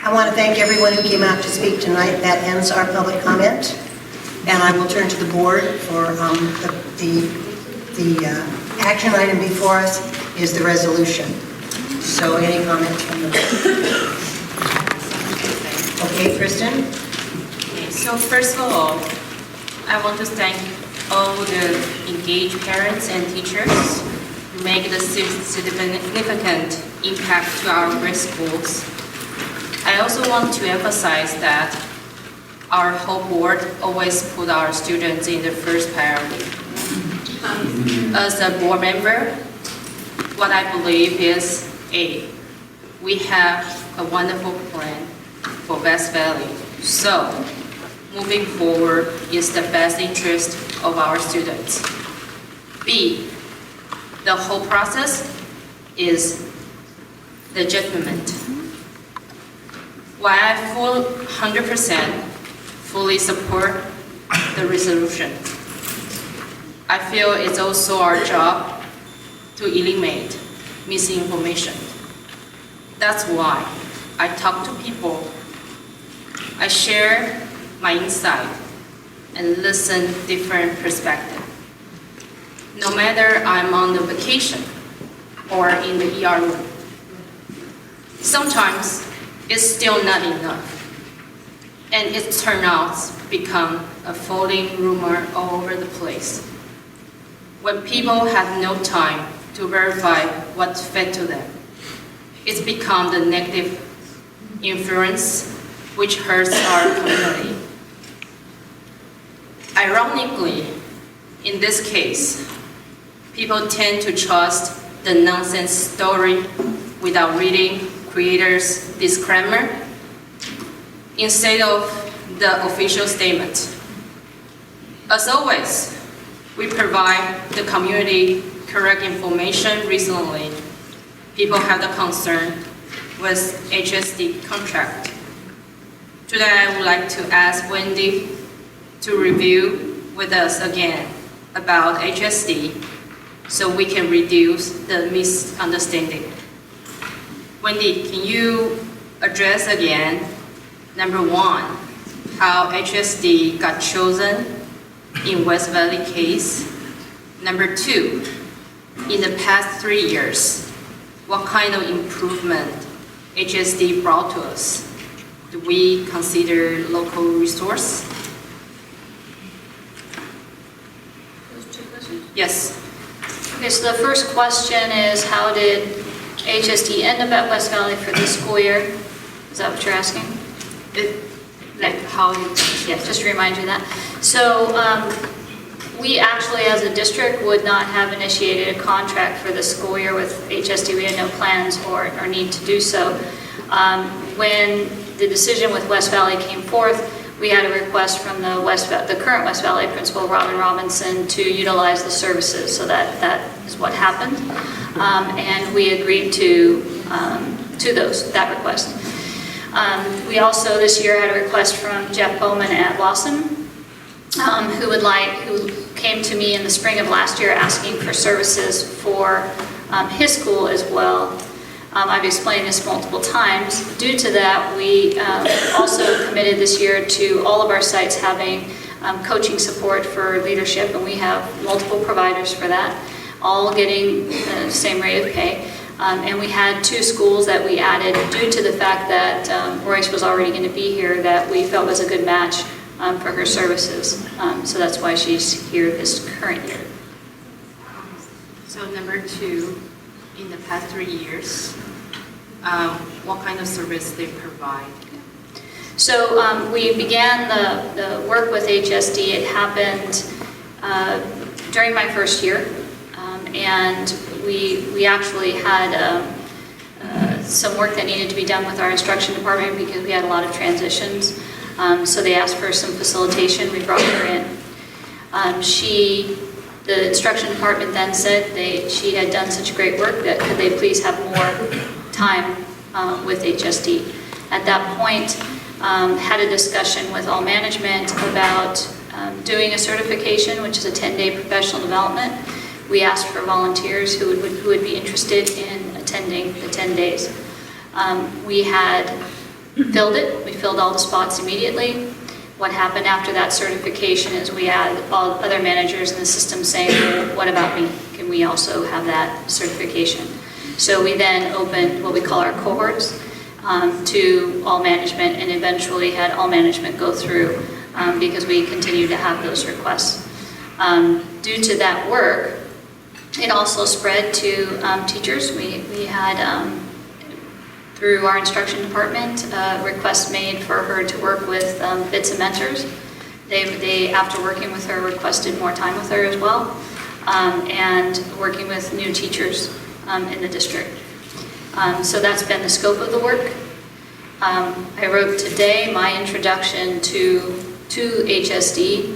I want to thank everyone who came out to speak tonight. That ends our public comment. And I will turn to the board for the action item before us is the resolution. So any comments from the board? Okay, Kristen? Okay, so first of all, I want to thank all the engaged parents and teachers who make the significant impact to our grade schools. I also want to emphasize that our whole board always put our students in the first priority. As a board member, what I believe is, A, we have a wonderful plan for West Valley. So, moving forward is the best interest of our students. B, the whole process is legitimate. While I 100% fully support the resolution, I feel it's also our job to eliminate misinformation. That's why I talk to people, I share my insight, and listen different perspectives. No matter I'm on the vacation or in the ER room. Sometimes it's still not enough, and it turns out to become a floating rumor all over the place. When people have no time to verify what's fed to them, it's become the negative influence which hurts our community. Ironically, in this case, people tend to trust the nonsense story without reading creators' disclaimer instead of the official statement. As always, we provide the community correct information. Recently, people have the concern with HSD contract. Today, I would like to ask Wendy to review with us again about HSD so we can reduce the misunderstanding. Wendy, can you address again, number one, how HSD got chosen in West Valley case? Number two, in the past 3 years, what kind of improvement HSD brought to us? Do we consider local resource? Those two questions? Yes. Okay, so the first question is, how did HSD end up at West Valley for this school year? Is that what you're asking? Like how you, Yeah, just to remind you that. So we actually, as a district, would not have initiated a contract for the school year with HSD. We had no plans or need to do so. When the decision with West Valley came forth, we had a request from the current West Valley principal, Robin Robinson, to utilize the services. So that is what happened, and we agreed to that request. We also this year had a request from Jeff Bowman at Lawson, who came to me in the spring of last year asking for services for his school as well. I've explained this multiple times. Due to that, we also committed this year to all of our sites having coaching support for leadership, and we have multiple providers for that, all getting the same rate of pay. And we had 2 schools that we added due to the fact that Royce was already going to be here, that we felt was a good match for her services. So that's why she's here this current year. So number 2, in the past 3 years, what kind of service they provide? So we began the work with HSD. It happened during my first year, and we actually had some work that needed to be done with our instruction department because we had a lot of transitions. So they asked for some facilitation. We brought her in. The instruction department then said she had done such great work that could they please have more time with HSD. At that point, had a discussion with all management about doing a certification, which is a 10-day professional development. We asked for volunteers who would be interested in attending the 10 days. We had filled it. We filled all the spots immediately. What happened after that certification is we had all other managers in the system saying, well, what about me? Can we also have that certification? So we then opened what we call our cohorts to all management, and eventually had all management go through because we continued to have those requests. Due to that work, it also spread to teachers. We had, through our instruction department, requests made for her to work with BITS and mentors. They, after working with her, requested more time with her as well, and working with new teachers in the district. So that's been the scope of the work. I wrote today my introduction to HSD,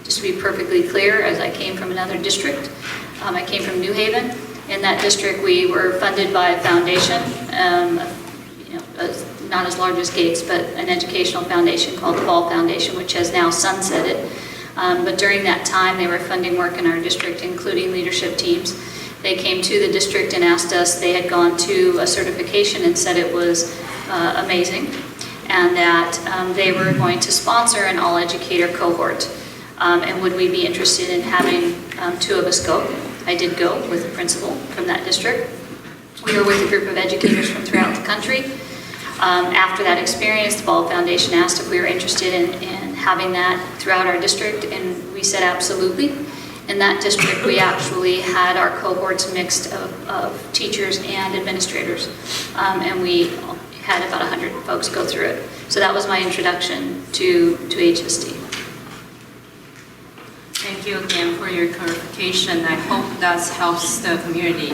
just to be perfectly clear, as I came from another district. I came from New Haven. In that district, we were funded by a foundation, not as large as Gates, but an educational foundation called the Ball Foundation, which has now sunsetted. But during that time, they were funding work in our district, including leadership teams. They came to the district and asked us, they had gone to a certification and said it was amazing, and that they were going to sponsor an all-educator cohort. And would we be interested in having two of us go? I did go with a principal from that district. We were with a group of educators from throughout the country. After that experience, the Ball Foundation asked if we were interested in having that throughout our district, and we said absolutely. In that district, we actually had our cohorts mixed of teachers and administrators, and we had about 100 folks go through it. So that was my introduction to HSD. Thank you again for your clarification. I hope that helps the community.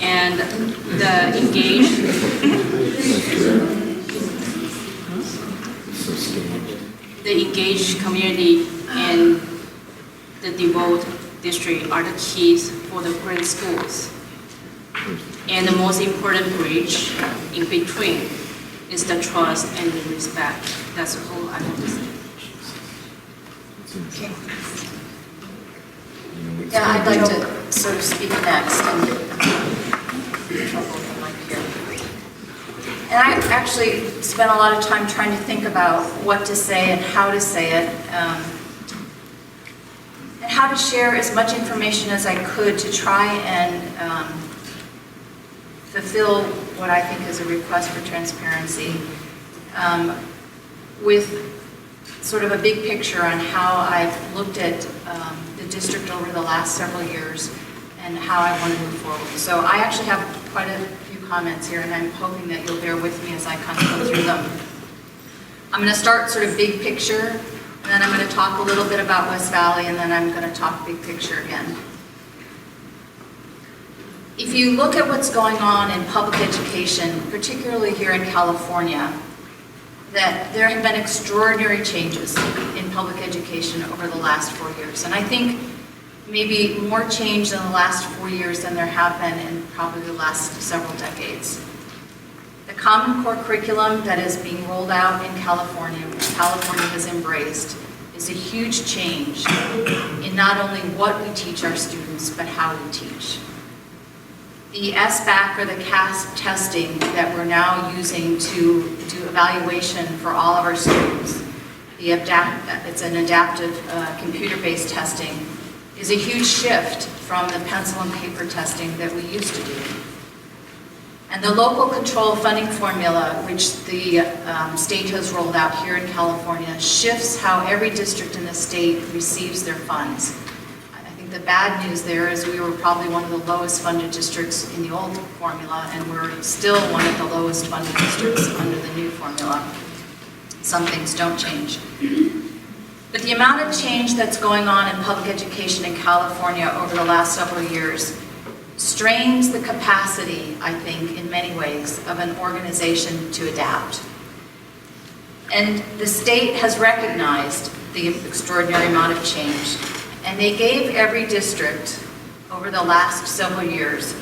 And the engaged community and the devout district are the keys for the great schools. And the most important bridge in between is the trust and the respect. That's all I want to say. Okay. Yeah, I'd like to sort of speak next and trouble with the mic here. And I actually spent a lot of time trying to think about what to say and how to say it, and how to share as much information as I could to try and fulfill what I think is a request for transparency, with sort of a big picture on how I've looked at the district over the last several years and how I want to move forward. So I actually have quite a few comments here, and I'm hoping that you'll bear with me as I kind of go through them. I'm going to start sort of big picture, and then I'm going to talk a little bit about West Valley, and then I'm going to talk big picture again. If you look at what's going on in public education, particularly here in California, that there have been extraordinary changes in public education over the last 4 years. And I think maybe more change in the last 4 years than there have been in probably the last several decades. The Common Core curriculum that is being rolled out in California, which California has embraced, is a huge change in not only what we teach our students, but how we teach. The SBAC, or the CASP testing that we're now using to do evaluation for all of our students, it's an adaptive computer-based testing, is a huge shift from the pencil and paper testing that we used to do. And the local control funding formula, which the state has rolled out here in California, shifts how every district in the state receives their funds. The bad news there is we were probably one of the lowest funded districts in the old formula, and we're still one of the lowest funded districts under the new formula. Some things don't change. But the amount of change that's going on in public education in California over the last several years strains the capacity, I think, in many ways, of an organization to adapt. And the state has recognized the extraordinary amount of change. And they gave every district, over the last several years,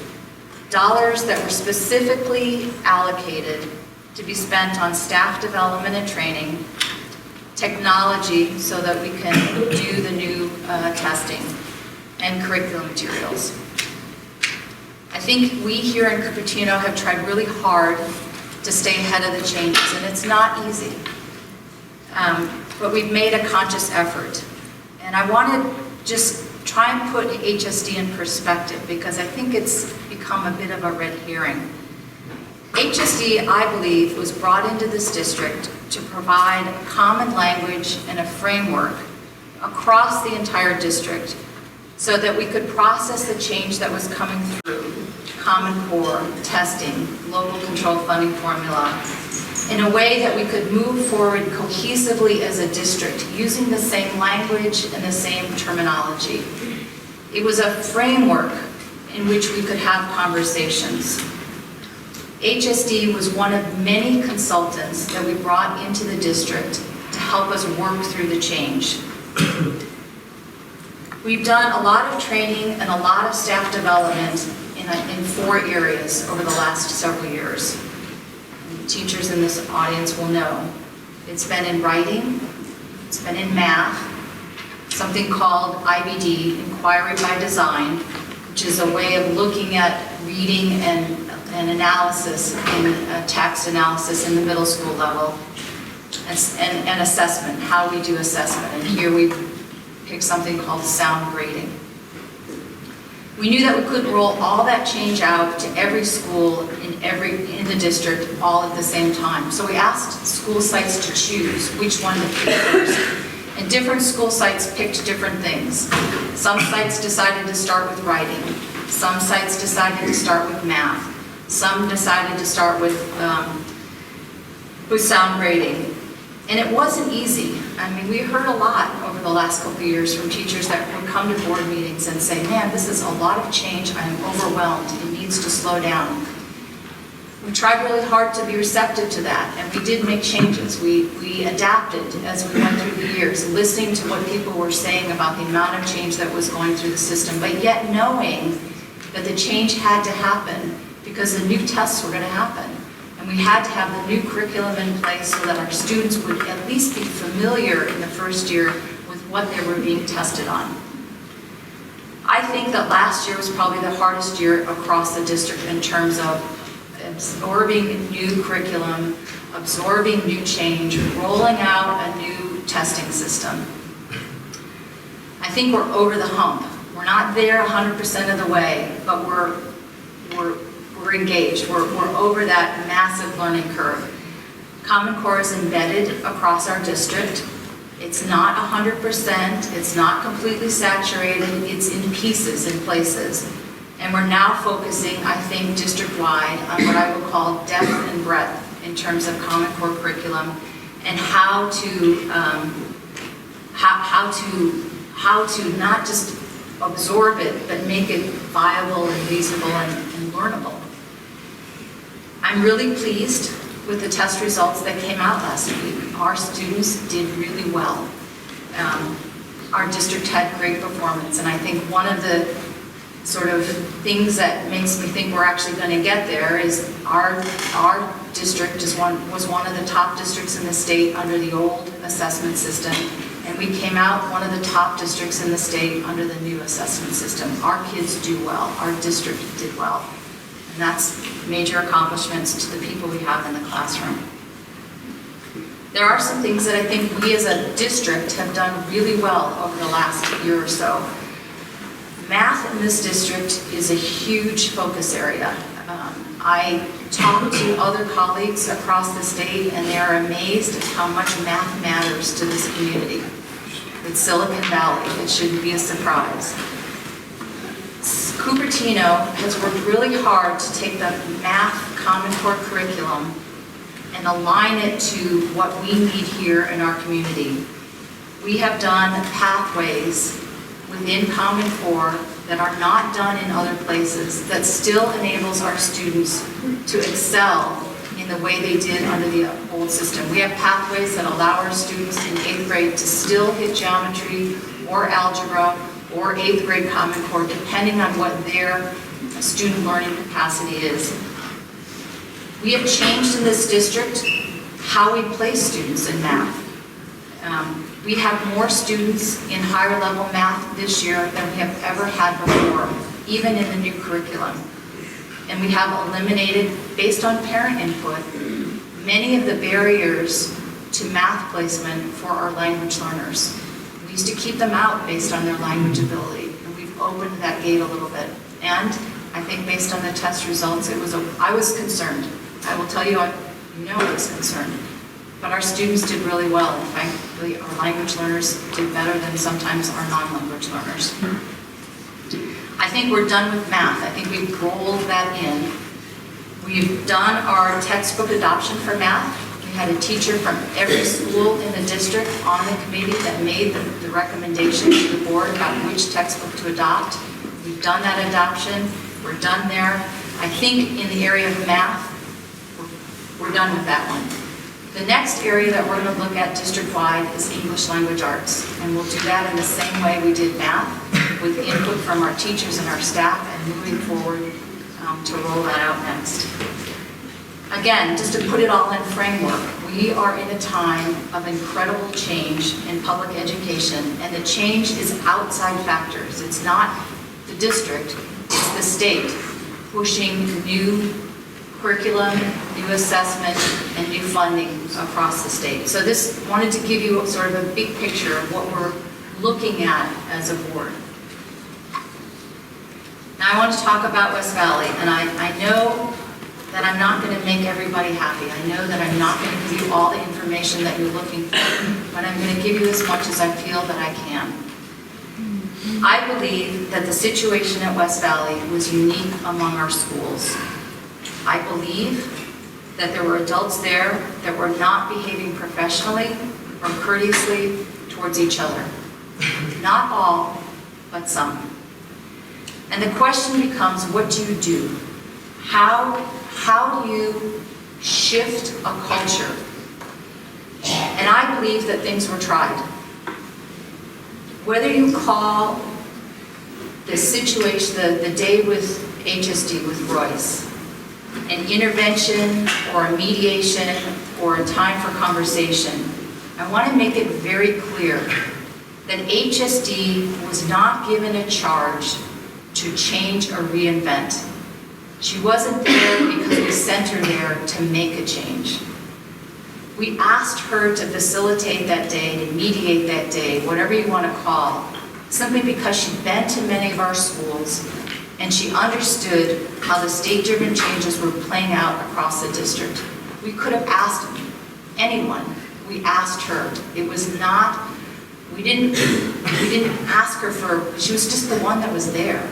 dollars that were specifically allocated to be spent on staff development and training, technology so that we can do the new testing, and curriculum materials. I think we here in Cupertino have tried really hard to stay ahead of the changes, and it's not easy. But we've made a conscious effort. And I want to just try and put HSD in perspective, because I think it's become a bit of a red herring. HSD, I believe, was brought into this district to provide common language and a framework across the entire district so that we could process the change that was coming through, Common Core, testing, local control funding formula, in a way that we could move forward cohesively as a district using the same language and the same terminology. It was a framework in which we could have conversations. HSD was one of many consultants that we brought into the district to help us work through the change. We've done a lot of training and a lot of staff development in 4 areas over the last several years. And teachers in this audience will know. It's been in writing, it's been in math, something called IBD, Inquiry by Design, which is a way of looking at reading and analysis in text analysis in the middle school level, and assessment, how we do assessment. And here we picked something called sound grading. We knew that we couldn't roll all that change out to every school in the district all at the same time. So we asked school sites to choose which one to pick first. And different school sites picked different things. Some sites decided to start with writing. Some sites decided to start with math. Some decided to start with sound grading. And it wasn't easy. I mean, we heard a lot over the last couple of years from teachers that would come to board meetings and say, man, this is a lot of change. I'm overwhelmed. It needs to slow down. We tried really hard to be receptive to that, and we did make changes. We adapted as we went through the years, listening to what people were saying about the amount of change that was going through the system, but yet knowing that the change had to happen because the new tests were going to happen. And we had to have the new curriculum in place so that our students would at least be familiar in the first year with what they were being tested on. I think that last year was probably the hardest year across the district in terms of absorbing new curriculum, absorbing new change, rolling out a new testing system. I think we're over the hump. We're not there 100% of the way, but we're engaged. We're over that massive learning curve. Common Core is embedded across our district. It's not 100%, it's not completely saturated, it's in pieces in places. And we're now focusing, I think, district-wide on what I would call depth and breadth in terms of Common Core curriculum and how to not just absorb it, but make it viable and reasonable and learnable. I'm really pleased with the test results that came out last week. Our students did really well. Our district had great performance, and I think one of the sort of things that makes me think we're actually going to get there is our district was one of the top districts in the state under the old assessment system, and we came out one of the top districts in the state under the new assessment system. Our kids do well. Our district did well. And that's major accomplishments to the people we have in the classroom. There are some things that I think we as a district have done really well over the last year or so. Math in this district is a huge focus area. I talk to other colleagues across the state, and they are amazed at how much math matters to this community. It's Silicon Valley. It shouldn't be a surprise. Cupertino has worked really hard to take the math Common Core curriculum and align it to what we need here in our community. We have done pathways within Common Core that are not done in other places that still enables our students to excel in the way they did under the old system. We have pathways that allow our students in 8th grade to still hit geometry or algebra or 8th grade Common Core, depending on what their student learning capacity is. We have changed in this district how we place students in math. We have more students in higher level math this year than we have ever had before, even in the new curriculum. And we have eliminated, based on parent input, many of the barriers to math placement for our language learners. We used to keep them out based on their language ability, and we've opened that gate a little bit. And I think based on the test results, I was concerned. I will tell you, I was concerned. But our students did really well. In fact, our language learners did better than sometimes our non-language learners. I think we're done with math. I think we've rolled that in. We've done our textbook adoption for math. We had a teacher from every school in the district on the committee that made the recommendation to the board about which textbook to adopt. We've done that adoption. We're done there. I think in the area of math, we're done with that one. The next area that we're going to look at district-wide is English language arts. And we'll do that in the same way we did math, with input from our teachers and our staff, and moving forward to roll that out next. Again, just to put it all in framework, we are in a time of incredible change in public education, and the change is outside factors. It's not the district, it's the state pushing new curriculum, new assessment, and new funding across the state. So this wanted to give you sort of a big picture of what we're looking at as a board. Now I want to talk about West Valley, and I know that I'm not going to make everybody happy. I know that I'm not going to give you all the information that you're looking for, but I'm going to give you as much as I feel that I can. I believe that the situation at West Valley was unique among our schools. I believe that there were adults there that were not behaving professionally or courteously towards each other. Not all, but some. And the question becomes, what do you do? How do you shift a culture? And I believe that things were tried. Whether you call the situation, the day with HSD with Royce, an intervention or a mediation or a time for conversation, I want to make it very clear that HSD was not given a charge to change or reinvent. She wasn't there because we sent her there to make a change. We asked her to facilitate that day, to mediate that day, whatever you want to call, simply because she'd been to many of our schools and she understood how the state-driven changes were playing out across the district. We could have asked anyone. We asked her. It was not, we didn't ask her for, she was just the one that was there.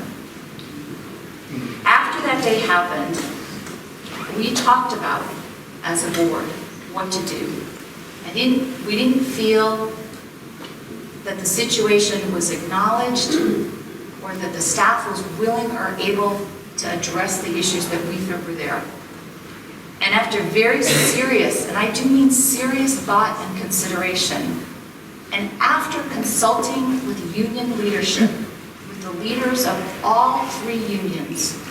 After that day happened, we talked about, as a board, what to do. We didn't feel that the situation was acknowledged or that the staff was willing or able to address the issues that we thought were there. And after very serious, and I do mean serious thought and consideration, and after consulting with union leadership, with the leaders of all 3 unions,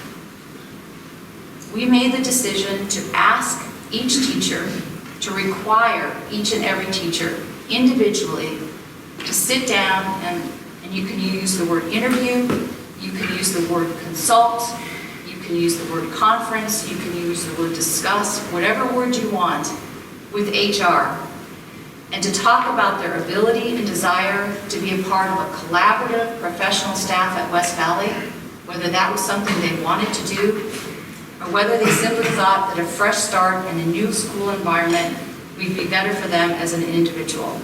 we made the decision to ask each teacher, to require each and every teacher individually to sit down, and you can use the word interview, you can use the word consult, you can use the word conference, you can use the word discuss, whatever word you want, with HR, and to talk about their ability and desire to be a part of a collaborative professional staff at West Valley, whether that was something they wanted to do, or whether they simply thought that a fresh start in a new school environment would be better for them as an individual.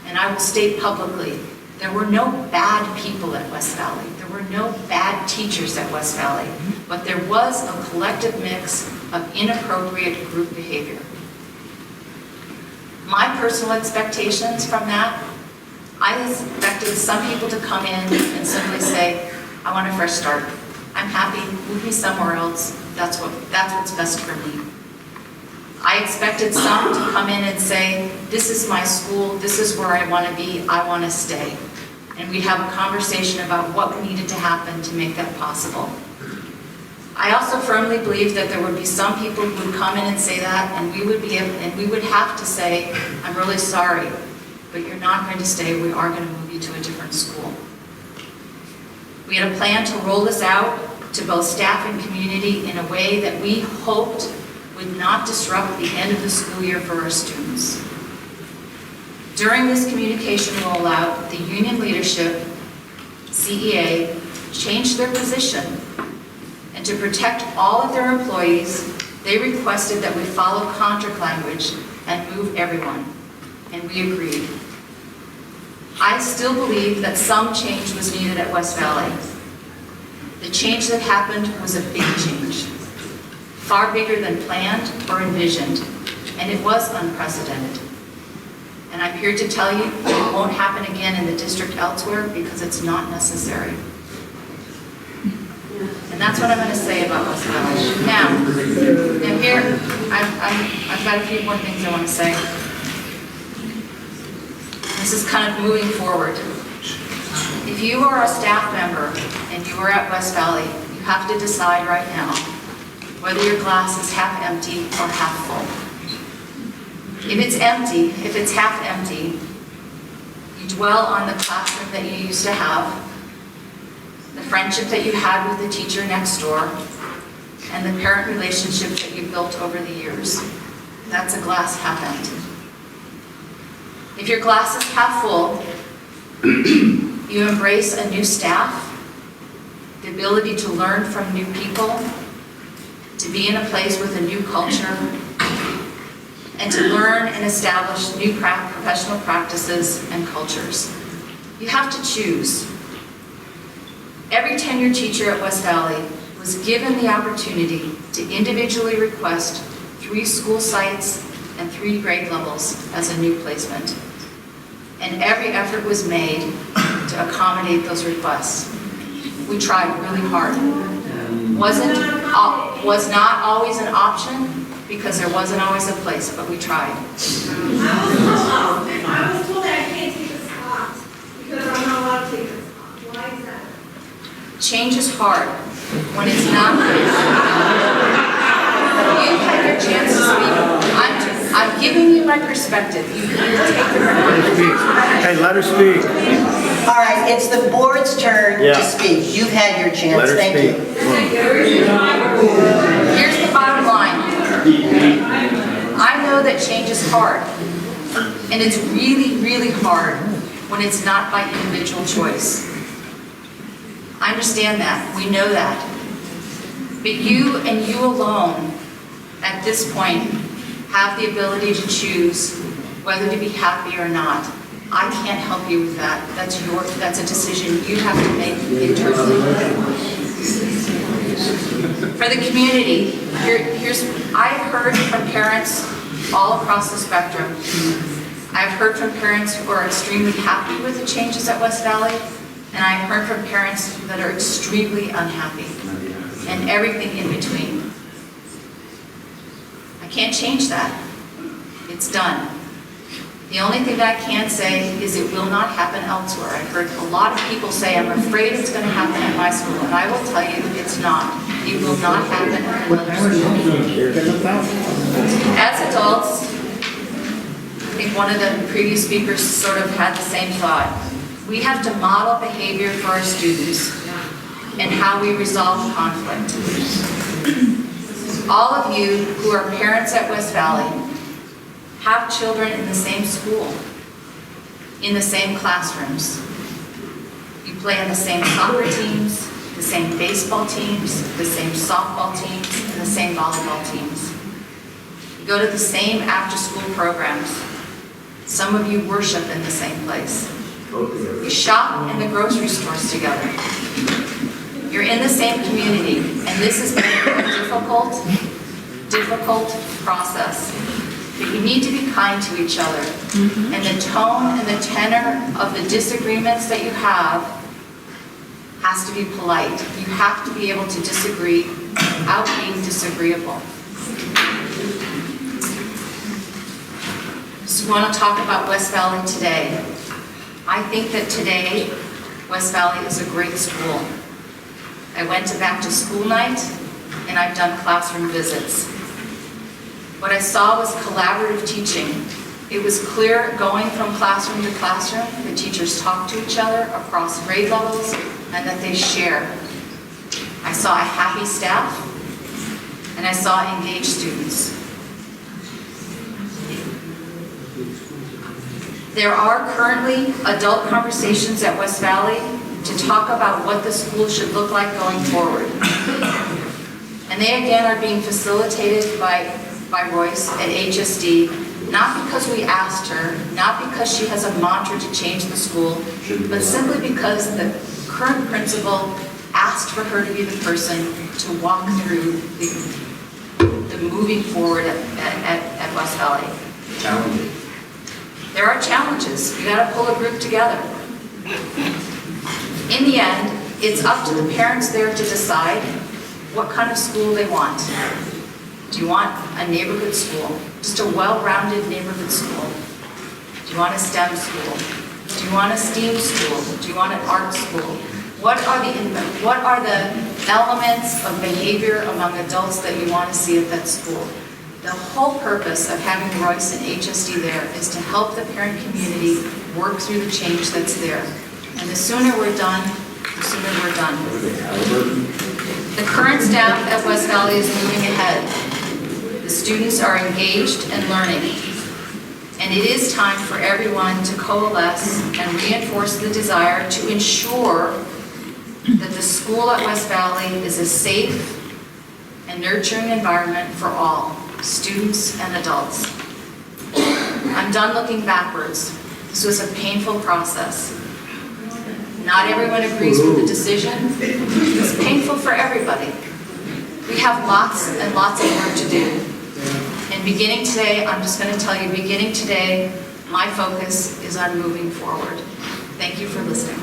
And I will state publicly, there were no bad people at West Valley. There were no bad teachers at West Valley, but there was a collective mix of inappropriate group behavior. My personal expectations from that, I expected some people to come in and simply say, I want a fresh start. I'm happy, move me somewhere else. That's what's best for me. I expected some to come in and say, this is my school, this is where I want to be, I want to stay. And we'd have a conversation about what needed to happen to make that possible. I also firmly believe that there would be some people who would come in and say that, and we would have to say, I'm really sorry, but you're not going to stay, we are going to move you to a different school. We had a plan to roll this out to both staff and community in a way that we hoped would not disrupt the end of the school year for our students. During this communication rollout, the union leadership, CEA, changed their position, and to protect all of their employees, they requested that we follow contract language and move everyone, and we agreed. I still believe that some change was needed at West Valley. The change that happened was a big change, far bigger than planned or envisioned, and it was unprecedented. And I'm here to tell you it won't happen again in the district elsewhere because it's not necessary. And that's what I'm going to say about West Valley. Now here, I've got a few more things I want to say. This is kind of moving forward. If you are a staff member and you are at West Valley, you have to decide right now whether your glass is half empty or half full. If it's empty, if it's half empty, you dwell on the classroom that you used to have, the friendship that you had with the teacher next door, and the parent relationship that you built over the years. That's a glass half empty. If your glass is half full, you embrace a new staff, the ability to learn from new people, to be in a place with a new culture, and to learn and establish new professional practices and cultures. You have to choose. Every tenured teacher at West Valley was given the opportunity to individually request 3 school sites and 3 grade levels as a new placement. And every effort was made to accommodate those requests. We tried really hard. Was not always an option because there wasn't always a place, but we tried. I was told that I can't take a spot because I'm not allowed to take a spot. Why is that? Change is hard when it's not. You've had your chance to speak. I'm giving you my perspective. You can take the Hey, let her speak. All right, it's the board's turn to speak. You've had your chance. Let her Thank speak. you. Here's the bottom line. I know that change is hard, and it's really, really hard when it's not by individual choice. I understand that. We know that. But you and you alone, at this point, have the ability to choose whether to be happy or not. I can't help you with that. That's a decision you have to make internally. For the community, I've heard from parents all across the spectrum. I've heard from parents who are extremely happy with the changes at West Valley, and I've heard from parents that are extremely unhappy, and everything in between. I can't change that. It's done. The only thing that I can say is it will not happen elsewhere. I've heard a lot of people say, I'm afraid it's going to happen at my school, and I will tell you it's not. It will not happen at another school. As adults, I think one of the previous speakers sort of had the same thought. We have to model behavior for our students and how we resolve conflict. All of you who are parents at West Valley have children in the same school, in the same classrooms. You play on the same soccer teams, the same baseball teams, the same softball teams, and the same volleyball teams. You go to the same after-school programs. Some of you worship in the same place. You shop in the grocery stores together. You're in the same community, and this has been a difficult process. But you need to be kind to each other. And the tone and the tenor of the disagreements that you have has to be polite. You have to be able to disagree without being disagreeable. Just want to talk about West Valley today. I think that today, West Valley is a great school. I went to back to school night, and I've done classroom visits. What I saw was collaborative teaching. It was clear going from classroom to classroom, the teachers talk to each other across grade levels, and that they share. I saw a happy staff. and I saw engaged students. There are currently adult conversations at West Valley to talk about what the school should look like going forward. And they again are being facilitated by Royce at HSD, not because we asked her, not because she has a mantra to change the school, but simply because the current principal asked for her to be the person to walk through the moving forward at West Valley. Challenging. There are challenges. You got to pull a group together. In the end, it's up to the parents there to decide what kind of school they want. Do you want a neighborhood school? Just a well-rounded neighborhood school? Do you want a STEM school? Do you want a STEAM school? Do you want an art school? What are the elements of behavior among adults that you want to see at that school? The whole purpose of having Royce and HSD there is to help the parent community work through the change that's there. And the sooner we're done, the sooner we're done. The current staff at West Valley is moving ahead. The students are engaged and learning. And it is time for everyone to coalesce and reinforce the desire to ensure that the school at West Valley is a safe and nurturing environment for all, students and adults. I'm done looking backwards. This was a painful process. Not everyone agrees with the decision. It's painful for everybody. We have lots and lots of work to do. And beginning today, I'm just going to tell you, beginning today, my focus is on moving forward. Thank you for listening.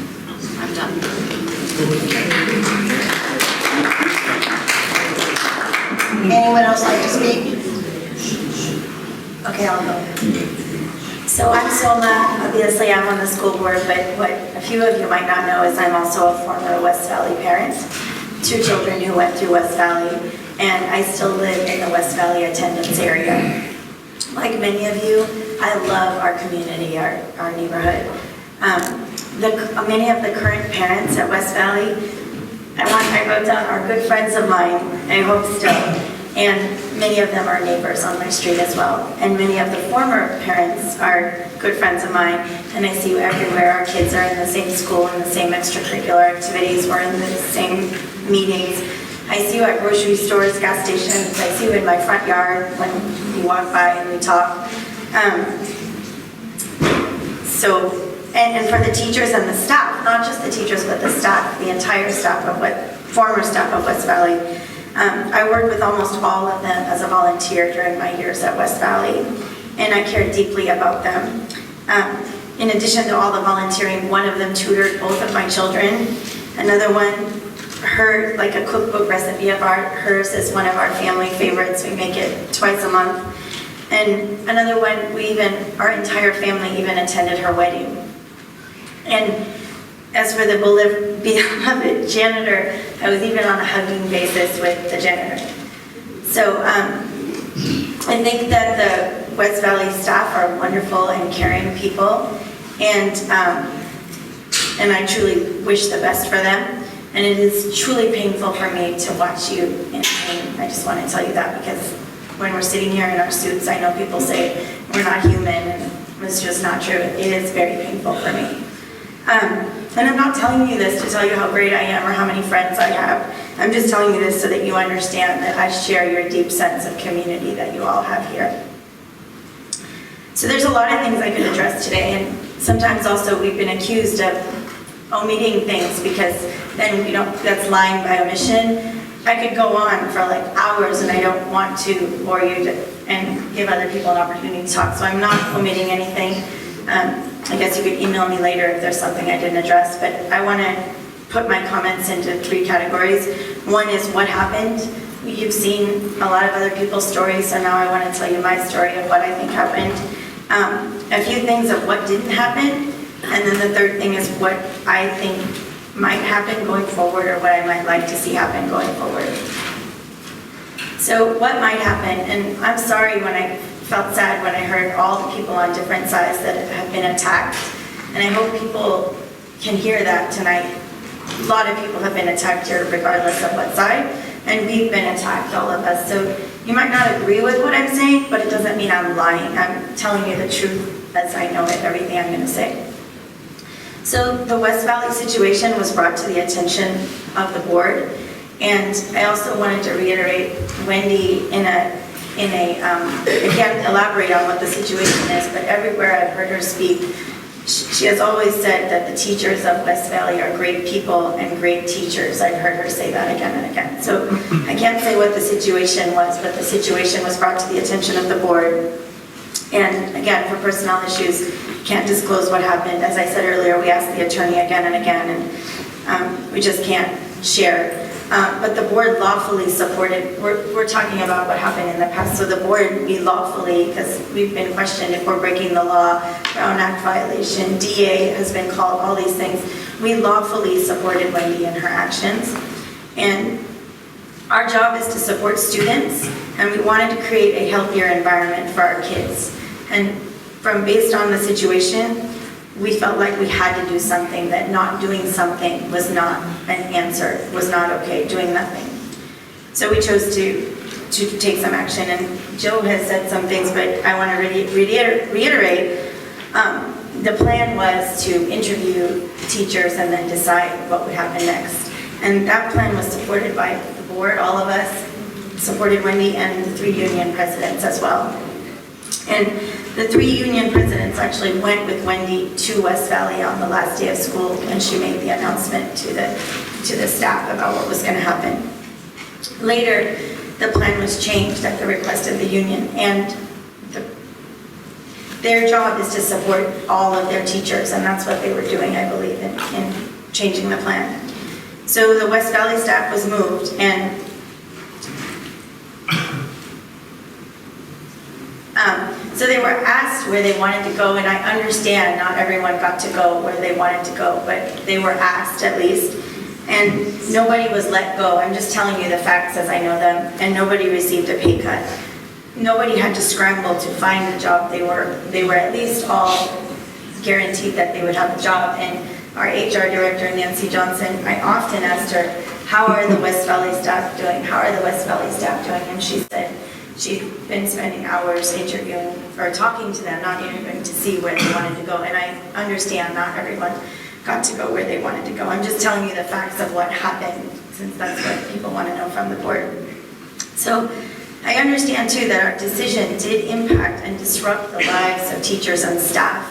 I'm done. Anyone else like to speak? Okay, I'll go. So I'm Soma, obviously I'm on the school board, but what a few of you might not know is I'm also a former West Valley parent, 2 children who went through West Valley, and I still live in the West Valley attendance area. Like many of you, I love our community, our neighborhood. Many of the current parents at West Valley, I wrote down, are good friends of mine, I hope still. And many of them are neighbors on my street as well. And many of the former parents are good friends of mine, and I see you everywhere. Our kids are in the same school, in the same extracurricular activities, we're in the same meetings. I see you at grocery stores, gas stations, I see you in my front yard when you walk by and we talk. And for the teachers and the staff, not just the teachers, but the staff, the entire staff former staff of West Valley. I worked with almost all of them as a volunteer during my years at West Valley, and I cared deeply about them. In addition to all the volunteering, one of them tutored both of my children. Another one, like a cookbook recipe of hers is one of our family favorites. We make it twice a month. And another one, our entire family even attended her wedding. And as for the beloved janitor, I was even on a hugging basis with the janitor. So I think that the West Valley staff are wonderful and caring people, and I truly wish the best for them. And it is truly painful for me to watch you in pain. I just want to tell you that, because when we're sitting here in our suits, I know people say we're not human, and it's just not true. It is very painful for me. And I'm not telling you this to tell you how great I am or how many friends I have. I'm just telling you this so that you understand that I share your deep sense of community that you all have here. So there's a lot of things I could address today, and sometimes also we've been accused of omitting things because then, that's lying by omission. I could go on for like hours, and I don't want to bore you and give other people an opportunity to talk, so I'm not omitting anything. I guess you could email me later if there's something I didn't address, but I want to put my comments into 3 categories. One is what happened. You've seen a lot of other people's stories, so now I want to tell you my story of what I think happened. A few things of what didn't happen, and then the third thing is what I think might happen going forward, or what I might like to see happen going forward. So what might happen, and I'm sorry when I felt sad when I heard all the people on different sides that have been attacked, and I hope people can hear that tonight. A lot of people have been attacked here regardless of what side, And we've been attacked, all of us. So you might not agree with what I'm saying, but it doesn't mean I'm lying. I'm telling you the truth as I know it, everything I'm going to say. So the West Valley situation was brought to the attention of the board. And I also wanted to reiterate, Wendy, again, elaborate on what the situation is, but everywhere I've heard her speak, she has always said that the teachers of West Valley are great people and great teachers. I've heard her say that again and again. So I can't say what the situation was, but the situation was brought to the attention of the board. And again, for personnel issues, can't disclose what happened. As I said earlier, we asked the attorney again and again, and we just can't share. But the board lawfully supported, we're talking about what happened in the past, so the board, we lawfully, because we've been questioned if we're breaking the law, Brown Act violation, DA has been called, all these things. We lawfully supported Wendy in her actions. And our job is to support students, and we wanted to create a healthier environment for our kids. And based on the situation, we felt like we had to do something, that not doing something was not an answer, was not okay, doing nothing. So we chose to take some action, and Joe has said some things, but I want to reiterate, the plan was to interview teachers and then decide what would happen next. And that plan was supported by the board, all of us, supported Wendy and the 3 union presidents as well. And the 3 union presidents actually went with Wendy to West Valley on the last day of school when she made the announcement to the staff about what was going to happen. Later, the plan was changed at the request of the union, and their job is to support all of their teachers, and that's what they were doing, I believe, in changing the plan. So the West Valley staff was moved, and so they were asked where they wanted to go, and I understand not everyone got to go where they wanted to go, but they were asked at least, and nobody was let go. I'm just telling you the facts as I know them, and nobody received a pay cut. Nobody had to scramble to find a job. They were at least all guaranteed that they would have a job. And our HR director, Nancy Johnson, I often asked her, how are the West Valley staff doing? How are the West Valley staff doing? And she said, she'd been spending hours interviewing or talking to them, not interviewing to see where they wanted to go. And I understand not everyone got to go where they wanted to go. I'm just telling you the facts of what happened, since that's what people want to know from the board. So I understand too that our decision did impact and disrupt the lives of teachers and staff.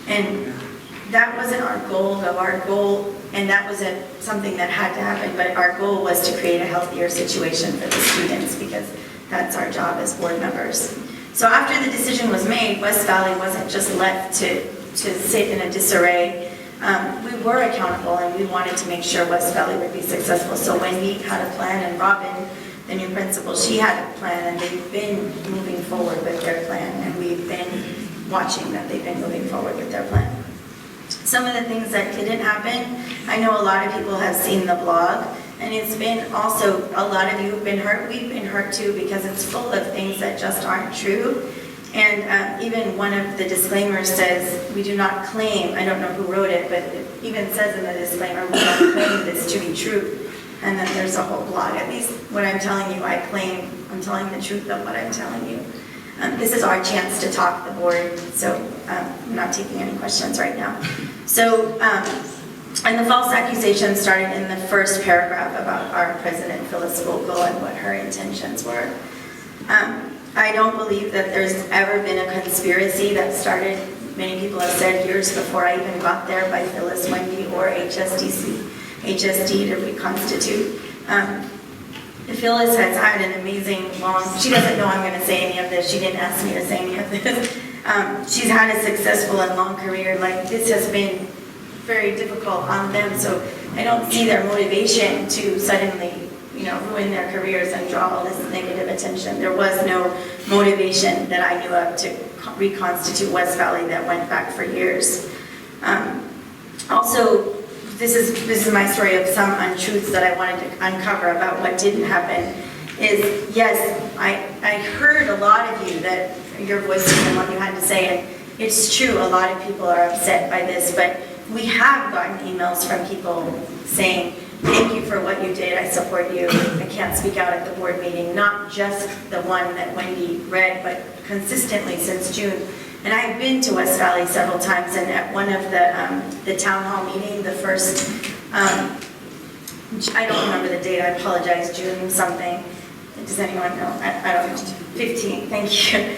And that wasn't our goal, though. Our goal, and that was something that had to happen, but our goal was to create a healthier situation for the students, because that's our job as board members. So after the decision was made, West Valley wasn't just left to sit in a disarray. We were accountable, and we wanted to make sure West Valley would be successful. So Wendy had a plan, and Robin, the new principal, she had a plan, and they've been moving forward with their plan, and we've been watching that they've been moving forward with their plan. Some of the things that didn't happen, I know a lot of people have seen the blog, and it's been also, a lot of you have been hurt. We've been hurt too, because it's full of things that just aren't true. And even one of the disclaimers says, we do not claim, I don't know who wrote it, but it even says in the disclaimer, we don't claim this to be true. And then there's a whole blog. At least what I'm telling you, I'm telling the truth of what I'm telling you. This is our chance to talk, the board, so I'm not taking any questions right now. So, and the false accusation started in the first paragraph about our president, Phyllis Vogel, and what her intentions were. I don't believe that there's ever been a conspiracy that started, many people have said years before I even got there, by Phyllis, Wendy, or HSD to reconstitute. Phyllis has had an amazing she doesn't know I'm going to say any of this, she didn't ask me to say any of this. She's had a successful and long career. Like, this has been very difficult on them, so I don't see their motivation to suddenly, ruin their careers and draw all this negative attention. There was no motivation that I knew of to reconstitute West Valley that went back for years. Also, this is my story of some untruths that I wanted to uncover about what didn't happen. Is, yes, I heard a lot of you, that your voices and what you had to say, and it's true, a lot of people are upset by this, but we have gotten emails from people saying, thank you for what you did, I support you. I can't speak out at the board meeting, not just the one that Wendy read, but consistently since June. And I've been to West Valley several times, and at one of the town hall meeting, the first, I don't remember the date, I apologize, June something. Does anyone know? I don't know. 15, thank you.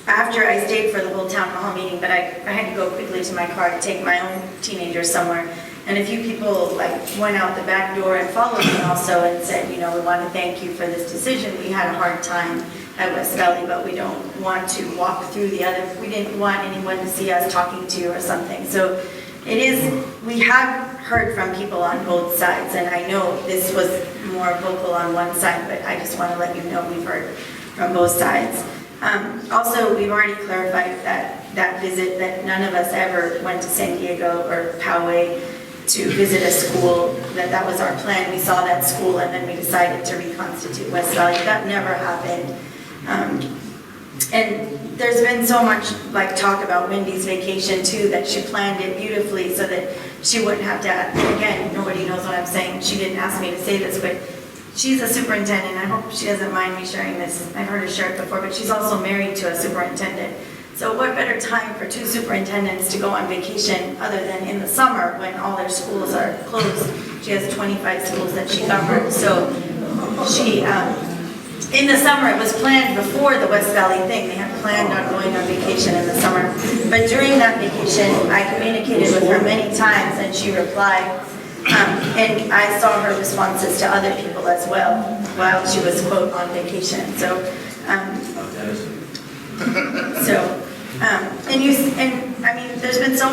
After I stayed for the whole town hall meeting, but I had to go quickly to my car to take my own teenager somewhere. And a few people went out the back door and followed me also and said, we want to thank you for this decision. We had a hard time at West Valley, but we don't want to walk through we didn't want anyone to see us talking to you or something. So we have heard from people on both sides, and I know this was more vocal on one side, but I just want to let you know we've heard from both sides. Also, we've already clarified that visit, that none of us ever went to San Diego or Poway to visit a school, that was our plan. We saw that school and then we decided to reconstitute West Valley. That never happened. And there's been so much talk about Wendy's vacation too, that she planned it beautifully so that she wouldn't have to, again, nobody knows what I'm saying. She didn't ask me to say this, but she's a superintendent. I hope she doesn't mind me sharing this. I've heard her share it before, but she's also married to a superintendent. So what better time for two superintendents to go on vacation other than in the summer when all their schools are closed? She has 25 schools that she governs. So she, in the summer, it was planned before the West Valley thing. They had planned on going on vacation in the summer. But during that vacation, I communicated with her many times and she replied. And I saw her responses to other people as well while she was, quote, on vacation. So, and I mean, there's been so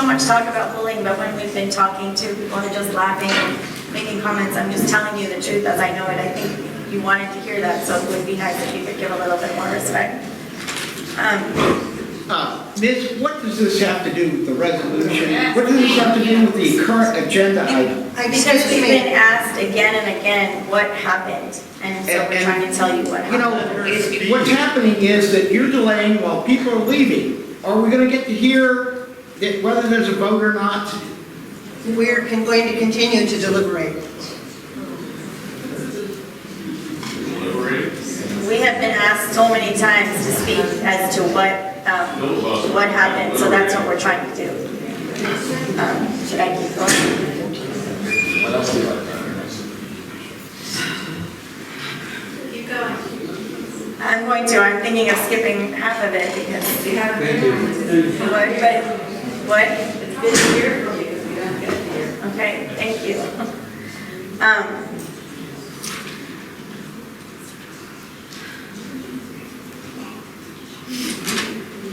much talk about bullying, but when we've been talking to people who are just laughing and making comments, I'm just telling you the truth as I know it. I think you wanted to hear that, so it would be nice if you could give a little bit more respect. Ms., what does this have to do with the resolution? What does this have to do with the current agenda item? Because we've been asked again and again what happened, and so we're trying to tell you what happened. What's happening is that you're delaying while people are leaving. Are we going to get to hear whether there's a vote or not? We're going to continue to deliberate. We have been asked so many times to speak as to what happened, so that's what we're trying to do. Should I keep going? Keep going. I'm going to. I'm thinking of skipping half of it because we have. What? It's been a year for me because we don't get here. Okay, thank you.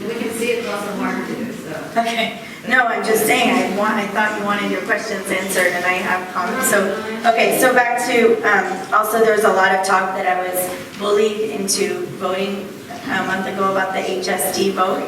We can see it's also hard to do, so. Okay. No, I'm just saying, I thought you wanted your questions answered, and I have comments. So, okay, so back to, also there was a lot of talk that I was bullied into voting a month ago about the HSD vote.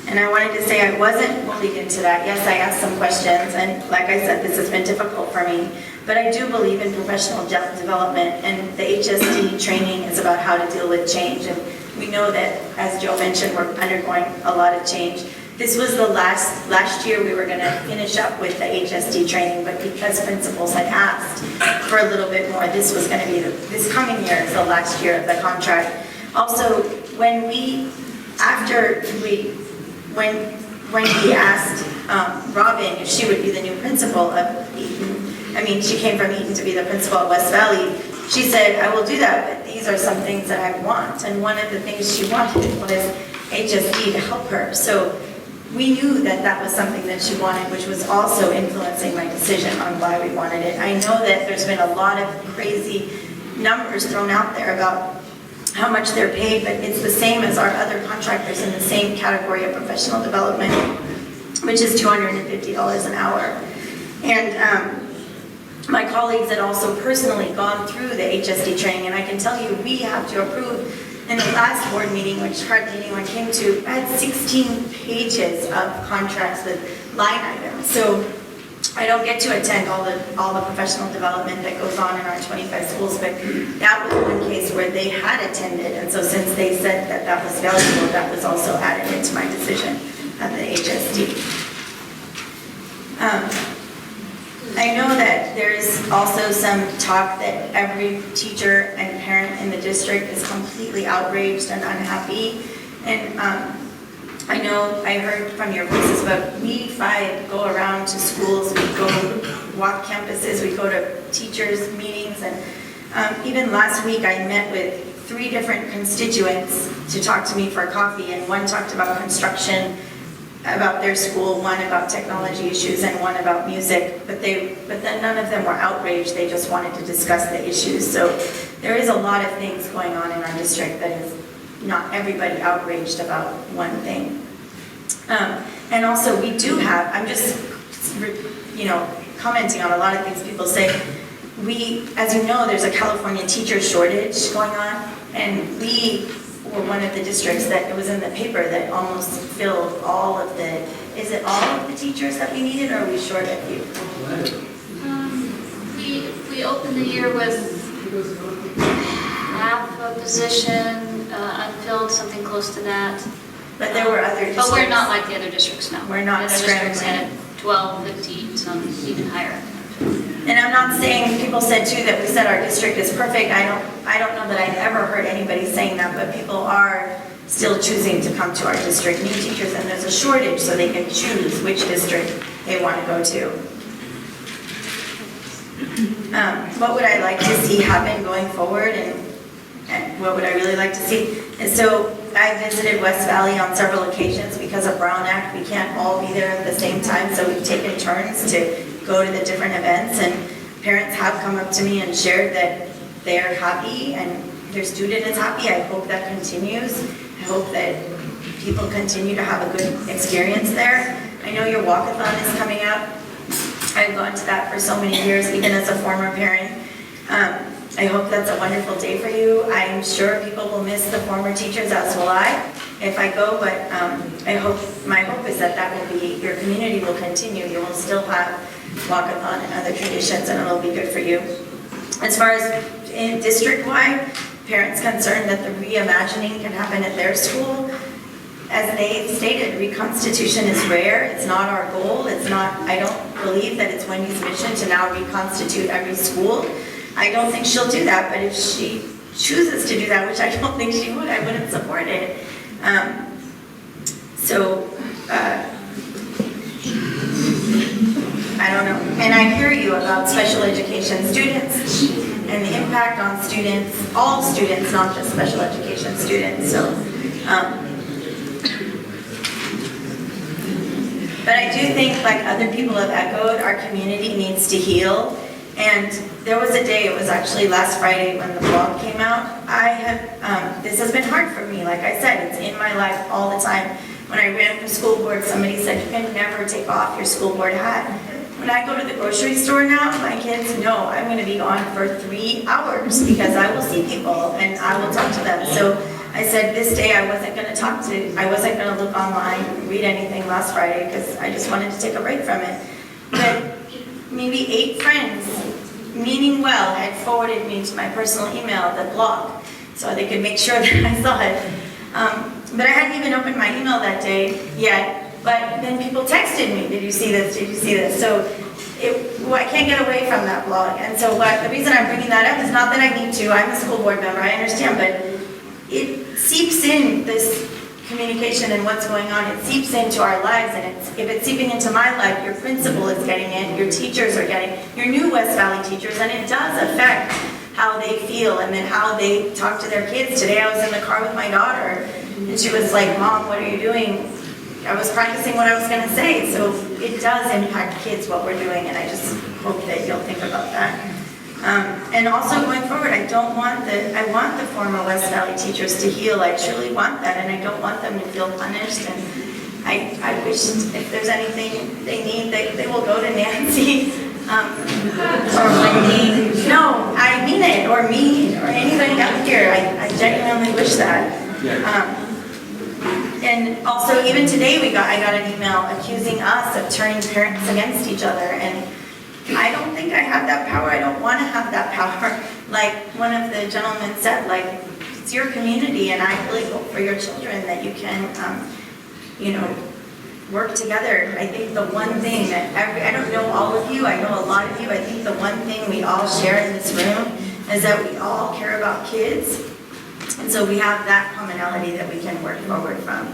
And I wanted to say I wasn't bullied into that. Yes, I asked some questions, and like I said, this has been difficult for me. But I do believe in professional development, and the HSD training is about how to deal with change. And we know that, as Joe mentioned, we're undergoing a lot of change. This was the last year we were going to finish up with the HSD training, but because principals had asked for a little bit more, this was going to be this coming year is the last year of the contract. Also, when we asked Robin if she would be the new principal of Eaton, I mean, she came from Eaton to be the principal at West Valley, she said, I will do that, but these are some things that I want. And one of the things she wanted was HSD to help her. So we knew that that was something that she wanted, which was also influencing my decision on why we wanted it. I know that there's been a lot of crazy numbers thrown out there about how much they're paid, but it's the same as our other contractors in the same category of professional development, which is $250 an hour. And my colleagues had also personally gone through the HSD training, and I can tell you we have to approve. In the last board meeting, which hardly anyone came to, I had 16 pages of contracts with line items. So I don't get to attend all the professional development that goes on in our 25 schools, but that was one case where they had attended, and so since they said that that was valuable, that was also added into my decision of the HSD. I know that there's also some talk that every teacher and parent in the district is completely outraged and unhappy. And I know I heard from your voices, but we 5 go around to schools, we go walk campuses, we go to teachers' meetings, and even last week I met with 3 different constituents to talk to me for coffee, and one talked about construction, about their school, one about technology issues, and one about music, but then none of them were outraged, they just wanted to discuss the issues. So there is a lot of things going on in our district that is not everybody outraged about one thing. And also we do have, I'm just, commenting on a lot of things people say. We, as you know, there's a California teacher shortage going on, and we were one of the districts that, it was in the paper, that almost filled all of the, is it all of the teachers that we needed, or are we short a few? We opened the year with half a position, unfilled, something close to that. But there were other districts. But we're not like the other districts now. We're not The other districts scrambling. had 12, 15, some even higher. And I'm not saying, people said too that we said our district is perfect. I don't know that I've ever heard anybody saying that, but people are still choosing to come to our district, new teachers, and there's a shortage, so they can choose which district they want to go to. What would I like to see happen going forward, and what would I really like to see? And so I visited West Valley on several occasions because of Brown Act. We can't all be there at the same time, so we've taken turns to go to the different events, and parents have come up to me and shared that they're happy and their student is happy. I hope that continues. I hope that people continue to have a good experience there. I know your walkathon is coming up. I've gone to that for so many years, even as a former parent. I hope that's a wonderful day for you. I'm sure people will miss the former teachers, as will I, if I go, but my hope is that will be, your community will continue. You will still have walkathon and other traditions, and it'll be good for you. As far as in district-wide, parents concerned that the reimagining can happen at their school. As they stated, reconstitution is rare. It's not our goal. It's not, I don't believe that it's Wendy's mission to now reconstitute every school. I don't think she'll do that, but if she chooses to do that, which I don't think she would, I wouldn't support it. I don't know. And I hear you about special education students and the impact on students, all students, not just special education students. So, but I do think, like other people have echoed, our community needs to heal. And there was a day, it was actually last Friday when the blog came out. This has been hard for me. Like I said, it's in my life all the time. When I ran for school board, somebody said, you can never take off your school board hat. When I go to the grocery store now, my kids know I'm going to be gone for 3 hours because I will see people and I will talk to them. So I said this day I wasn't going to look online, read anything last Friday because I just wanted to take a break from it. But maybe 8 friends, meaning well, had forwarded me to my personal email, the blog, so they could make sure that I saw it. But I hadn't even opened my email that day yet. But then people texted me, did you see this, did you see this? So I can't get away from that blog. And so the reason I'm bringing that up is not that I need to, I'm a school board member, I understand, but it seeps in, this communication and what's going on, it seeps into our lives, and if it's seeping into my life, your principal is getting it, your teachers are getting it, your new West Valley teachers, and it does affect how they feel and then how they talk to their kids. Today I was in the car with my daughter, and she was like, Mom, what are you doing? I was practicing what I was going to say, so it does impact kids what we're doing, and I just hope that you'll think about that. And also going forward, I want the former West Valley teachers to heal. I truly want that, and I don't want them to feel punished. And I wish if there's anything they need, they will go to Nancy or Wendy. No, I mean it, or me, or anybody up here. I genuinely wish that. And also, even today, I got an email accusing us of turning parents against each other, and I don't think I have that power. I don't want to have that power. Like one of the gentlemen said, like, it's your community, and I really hope for your children that you can, work together. I think the one thing that I don't know all of you, I know a lot of you, I think the one thing we all share in this room is that we all care about kids. And so we have that commonality that we can work forward from.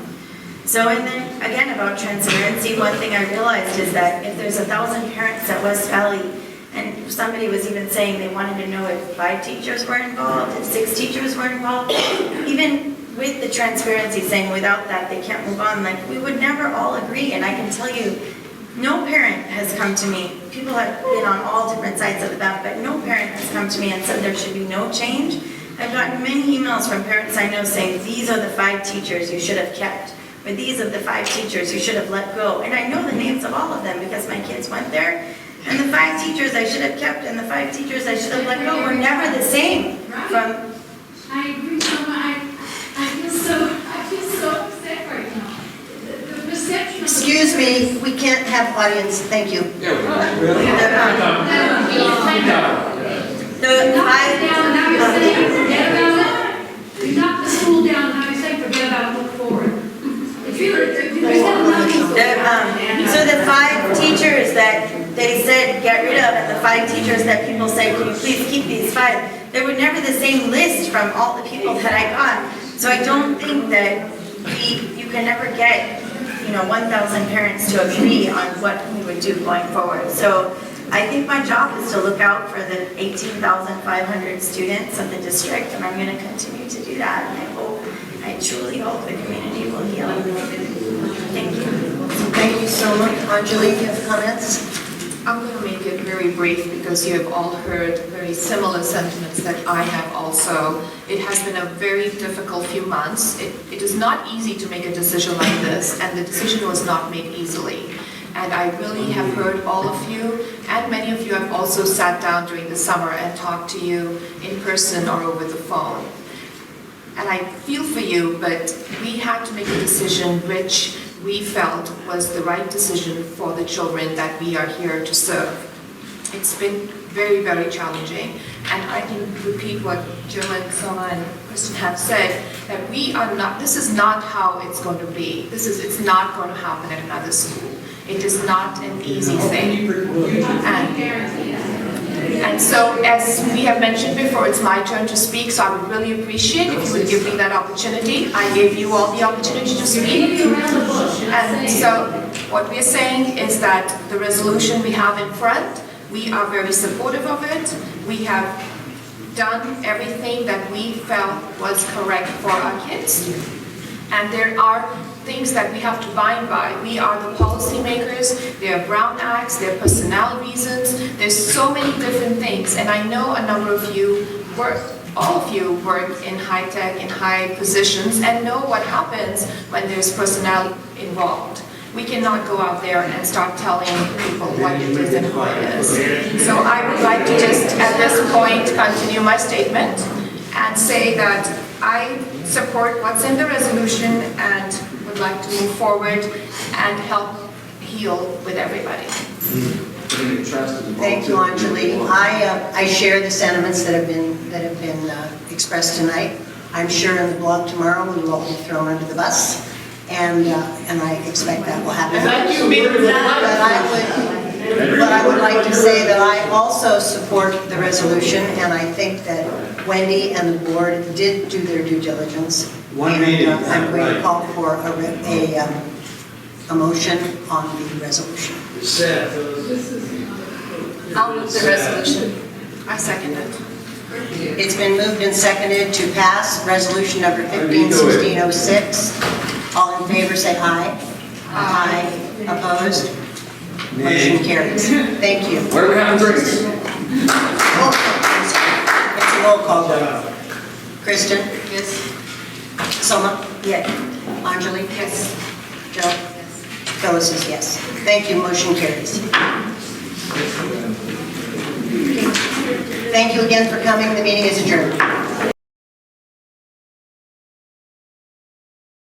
So, and then again about transparency, one thing I realized is that if there's 1,000 parents at West Valley, and somebody was even saying they wanted to know if 5 teachers were involved, if 6 teachers were involved, even with the transparency saying without that they can't move on, like we would never all agree. And I can tell you, no parent has come to me, people have been on all different sides of the bat, but no parent has come to me and said there should be no change. I've gotten many emails from parents I know saying, these are the 5 teachers you should have kept, or these are the 5 teachers you should have let go. And I know the names of all of them because my kids went there. And the 5 teachers I should have kept and the 5 teachers I should have let go were never the same. From I agree so much. I feel so upset right now. The perception of... Excuse me, we can't have audience, thank you. You knocked it down, now you're saying forget about it. You knocked the school down, now you're saying forget about it, look forward. If So the 5 teachers that they said get rid of, and the 5 teachers that people said, can you please keep these 5, they were never the same list from all the people that I got. So I don't think that you can never get, 1,000 parents to agree on what we would do going forward. So I think my job is to look out for the 18,500 students of the district, and I'm going to continue to do that. And I truly hope the community will heal. Thank you. Thank you so much. Anjali, you have comments? I'm going to make it very brief because you have all heard very similar sentiments that I have also. It has been a very difficult few months. It is not easy to make a decision like this, and the decision was not made easily. And I really have heard all of you, and many of you have also sat down during the summer and talked to you in person or over the phone. And I feel for you, but we had to make a decision which we felt was the right decision for the children that we are here to serve. It's been very, very challenging. And I can repeat what Jill and Soma and Kristen have said, that this is not how it's going to be. It's not going to happen at another school. It is not an easy thing. And so, as we have mentioned before, it's my turn to speak, so I would really appreciate if you would give me that opportunity. I gave you all the opportunity to speak. And so, what we're saying is that the resolution we have in front, we are very supportive of it. We have done everything that we felt was correct for our kids. And there are things that we have to abide by. We are the policymakers, there are Brown Acts, there are personnel reasons, there's so many different things. And I know a number of you all of you work in high tech, in high positions, and know what happens when there's personnel involved. We cannot go out there and start telling people what it is and who it is. So I would like to just, at this point, continue my statement and say that I support what's in the resolution and would like to move forward and help heal with everybody. Thank you, Anjali. I share the sentiments that have been expressed tonight. I'm sure in the blog tomorrow we will all be thrown under the bus, and I expect that will happen. But I would like to say that I also support the resolution, and I think that Wendy and the board did do their due diligence. I'm going to call for a motion on the resolution. I'll move the resolution. I second it. It's been moved and seconded to pass resolution number 151606. All in favor say aye. Aye. Opposed? Motion carries. Thank you. Where are we having drinks? It's a roll call vote. Kristen? Yes. Soma? Yes. Anjali? Yes. Jill? Yes. Phyllis is yes. Thank you. Motion carries. Thank you again for coming. The meeting is adjourned.